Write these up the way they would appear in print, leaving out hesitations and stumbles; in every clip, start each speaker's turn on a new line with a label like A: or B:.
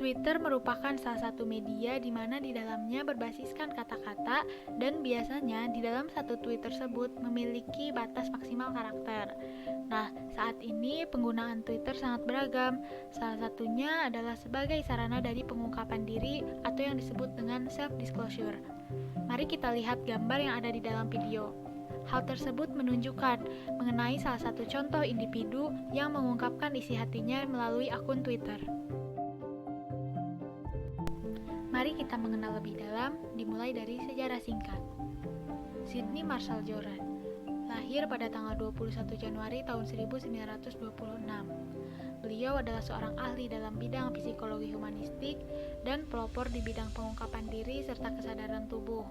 A: Twitter merupakan salah satu media di mana di dalamnya berbasiskan kata-kata dan biasanya di dalam satu tweet tersebut memiliki batas maksimal karakter. Nah, saat ini penggunaan Twitter sangat beragam. Salah satunya adalah sebagai sarana dari pengungkapan diri atau yang disebut dengan self-disclosure. Mari kita lihat gambar yang ada di dalam video. Hal tersebut menunjukkan mengenai salah satu contoh individu yang mengungkapkan isi hatinya melalui akun Twitter. Mari kita mengenal lebih dalam, dimulai dari sejarah singkat. Sydney Marshall Joran lahir pada tanggal 21 Januari tahun 1926. Beliau adalah seorang ahli dalam bidang psikologi humanistik dan pelopor di bidang pengungkapan diri serta kesadaran tubuh.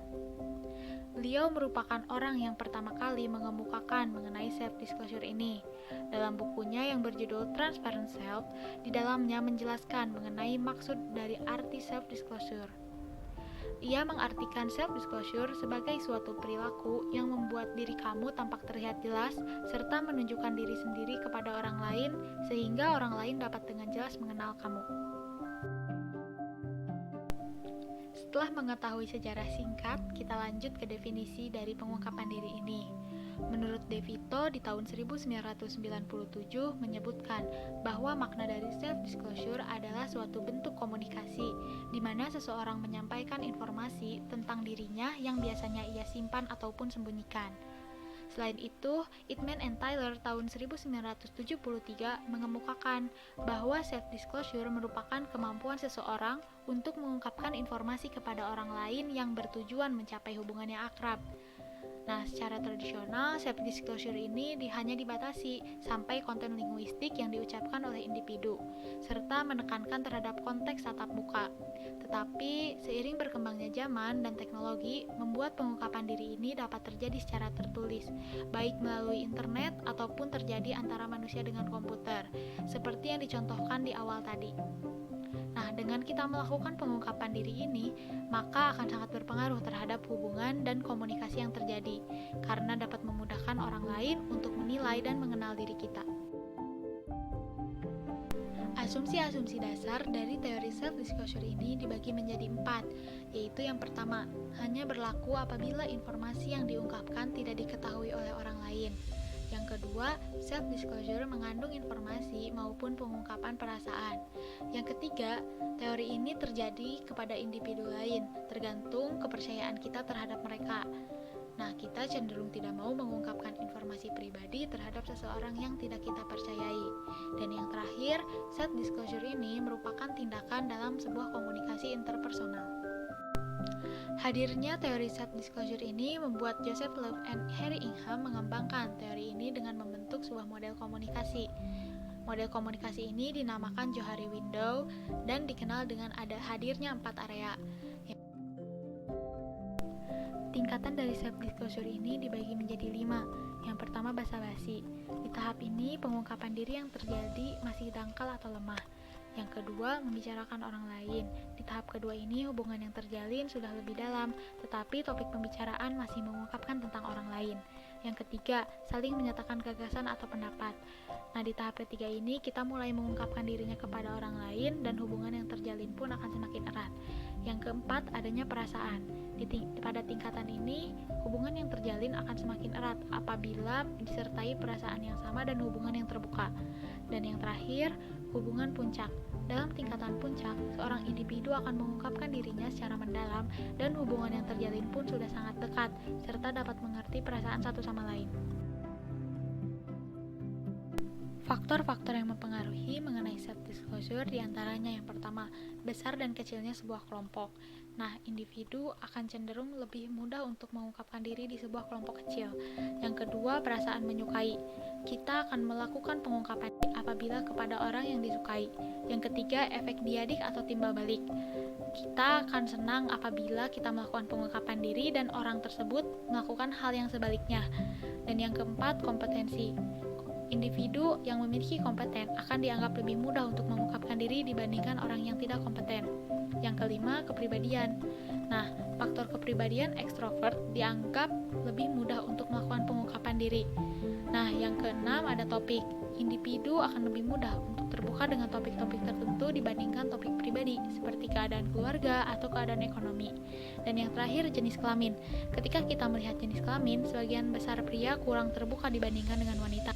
A: Beliau merupakan orang yang pertama kali mengemukakan mengenai self-disclosure ini. Dalam bukunya yang berjudul Transparent Self, di dalamnya menjelaskan mengenai maksud dari arti self-disclosure. Ia mengartikan self-disclosure sebagai suatu perilaku yang membuat diri kamu tampak terlihat jelas, serta menunjukkan diri sendiri kepada orang lain, sehingga orang lain dapat dengan jelas mengenal kamu. Setelah mengetahui sejarah singkat, kita lanjut ke definisi dari pengungkapan diri ini. Menurut De Vito di tahun 1997 menyebutkan bahwa makna dari self-disclosure adalah suatu bentuk komunikasi di mana seseorang menyampaikan informasi tentang dirinya yang biasanya ia simpan ataupun sembunyikan. Selain itu, Eatman and Tyler tahun 1973 mengemukakan bahwa self-disclosure merupakan kemampuan seseorang untuk mengungkapkan informasi kepada orang lain yang bertujuan mencapai hubungan yang akrab. Nah, secara tradisional, self-disclosure ini hanya dibatasi sampai konten linguistik yang diucapkan oleh individu, serta menekankan terhadap konteks tatap muka. Tetapi, seiring berkembangnya zaman dan teknologi, membuat pengungkapan diri ini dapat terjadi secara tertulis, baik melalui internet ataupun terjadi antara manusia dengan komputer, seperti yang dicontohkan di awal tadi. Nah, dengan kita melakukan pengungkapan diri ini, maka akan sangat berpengaruh terhadap hubungan dan komunikasi yang terjadi, karena dapat memudahkan orang lain untuk menilai dan mengenal diri kita. Asumsi-asumsi dasar dari teori self-disclosure ini dibagi menjadi 4, yaitu yang pertama, hanya berlaku apabila informasi yang diungkapkan tidak diketahui oleh orang lain. Yang kedua, self-disclosure mengandung informasi maupun pengungkapan perasaan. Yang ketiga, teori ini terjadi kepada individu lain, tergantung kepercayaan kita terhadap mereka. Nah, kita cenderung tidak mau mengungkapkan informasi pribadi terhadap seseorang yang tidak kita percayai. Dan yang terakhir, self-disclosure ini merupakan tindakan dalam sebuah komunikasi interpersonal. Hadirnya teori self-disclosure ini membuat Joseph Love and Harry Ingham mengembangkan teori ini dengan membentuk sebuah model komunikasi. Model komunikasi ini dinamakan Johari Window dan dikenal dengan hadirnya 4 area. Tingkatan dari self-disclosure ini dibagi menjadi 5. Yang pertama, basa-basi. Di tahap ini, pengungkapan diri yang terjadi masih dangkal atau lemah. Yang kedua, membicarakan orang lain. Di tahap kedua ini, hubungan yang terjalin sudah lebih dalam, tetapi topik pembicaraan masih mengungkapkan tentang orang lain. Yang ketiga, saling menyatakan gagasan atau pendapat. Nah, di tahap ketiga ini, kita mulai mengungkapkan dirinya kepada orang lain dan hubungan yang terjalin pun akan semakin erat. Yang keempat, adanya perasaan. Pada tingkatan ini, hubungan yang terjalin akan semakin erat apabila disertai perasaan yang sama dan hubungan yang terbuka. Dan yang terakhir, hubungan puncak. Dalam tingkatan puncak, seorang individu akan mengungkapkan dirinya secara mendalam dan hubungan yang terjalin pun sudah sangat dekat, serta dapat mengerti perasaan satu sama lain. Faktor-faktor yang mempengaruhi mengenai self-disclosure diantaranya yang pertama, besar dan kecilnya sebuah kelompok. Nah, individu akan cenderung lebih mudah untuk mengungkapkan diri di sebuah kelompok kecil. Yang kedua, perasaan menyukai. Kita akan melakukan pengungkapan apabila kepada orang yang disukai. Yang ketiga, efek diadik atau timbal balik. Kita akan senang apabila kita melakukan pengungkapan diri dan orang tersebut melakukan hal yang sebaliknya. Dan yang keempat, kompetensi. Individu yang memiliki kompeten akan dianggap lebih mudah untuk mengungkapkan diri dibandingkan orang yang tidak kompeten. Yang kelima, kepribadian. Nah, faktor kepribadian ekstrovert dianggap lebih mudah untuk melakukan pengungkapan diri. Nah, yang keenam ada topik. Individu akan lebih mudah untuk terbuka dengan topik-topik tertentu dibandingkan topik pribadi pribadi, seperti keadaan keluarga atau keadaan ekonomi. Dan yang terakhir, jenis kelamin. Ketika kita melihat jenis kelamin, sebagian besar pria kurang terbuka dibandingkan dengan wanita.